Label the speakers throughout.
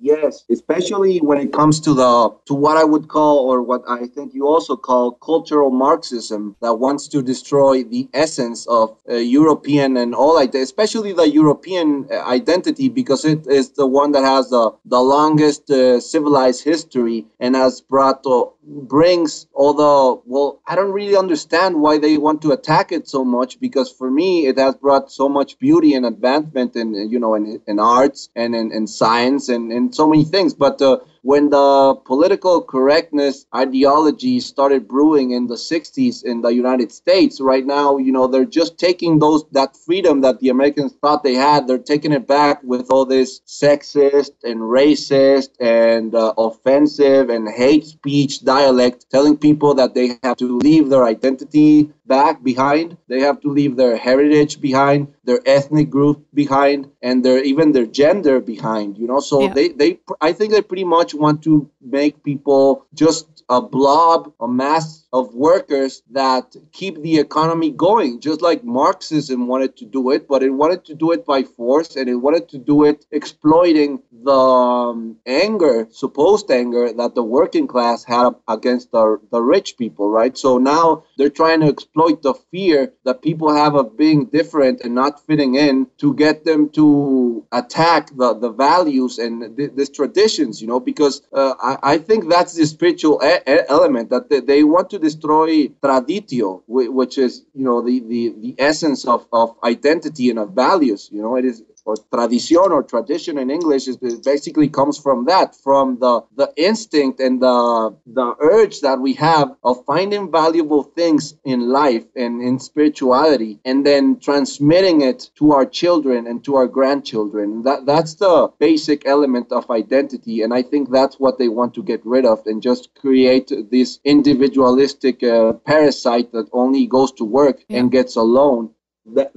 Speaker 1: Yes, especially when it comes to what I would call, or what I think you also call, cultural Marxism, that wants to destroy the essence of European and all like that, especially the European identity, because it is the one that has the longest civilized history and has brings all the, well, I don't really understand why they want to attack it so much, because for me it has brought so much beauty and advancement in, in arts and in science and so many things. But when the political correctness ideology started brewing in the 60s in the United States, right now, they're just taking that freedom that the Americans thought they had, they're taking it back with all this sexist and racist and offensive and hate speech dialect, telling people that they have to leave their identity back behind, they have to leave their heritage behind, their ethnic group behind, and even their gender behind. So they I think they pretty much want to make people just a blob, a mass of workers that keep the economy going, just like Marxism wanted to do it, but it wanted to do it by force, and it wanted to do it exploiting the supposed anger that the working class had against the rich people, right? So now they're trying to exploit the fear that people have of being different and not fitting in to get them to attack the values and these traditions, because I think that's the spiritual element, that they want to destroy traditio, which is, the essence of identity and of values. It is, or tradición or tradition in English, is basically comes from the instinct and the urge that we have of finding valuable things in life and in spirituality, and then transmitting it to our children and to our grandchildren. That's the basic element of identity, and I think that's what they want to get rid of, and just create this individualistic parasite that only goes to work and gets alone.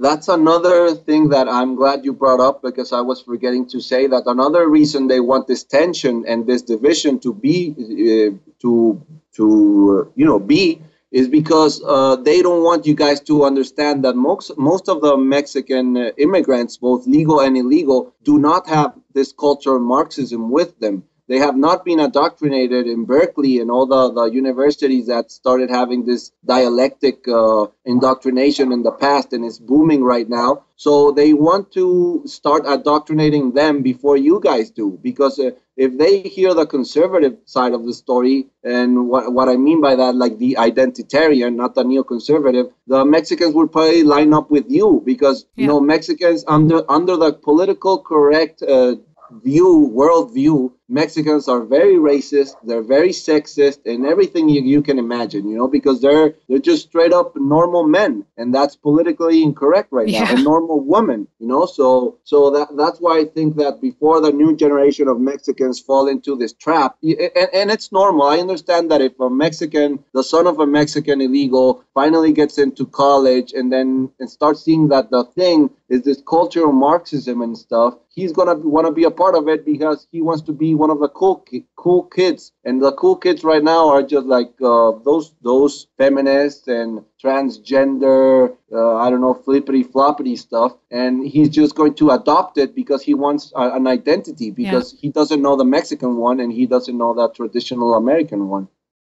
Speaker 1: That's another thing that I'm glad you brought up, because I was forgetting to say that another reason they want this tension and this division to be is because they don't want you guys to understand that most of the Mexican immigrants, both legal and illegal, do not have this culture of Marxism with them. They have not been indoctrinated in Berkeley and all the universities that started having this dialectic indoctrination in the past, and it's booming right now. So they want to start indoctrinating them before you guys do, because if they hear the conservative side of the story, and what I mean by that, like the identitarian, not the neoconservative, the Mexicans would probably line up with you, because Mexicans under the political correct worldview, Mexicans are very racist, they're very sexist, and everything you can imagine, because they're just straight up normal men, and that's politically incorrect right now, and normal women, so that's why I think that before the new generation of Mexicans fall into this trap, and it's normal. I understand that if the son of a Mexican illegal finally gets into college and starts seeing that the thing is this culture of Marxism and stuff, he's gonna want to be a part of it, because he wants to be one of the cool kids. And the cool kids right now are just like those feminists and transgender, I don't know, flippity floppity stuff. And he's just going to adopt it because he wants an identity, because he doesn't know the Mexican one and he doesn't know the traditional American one.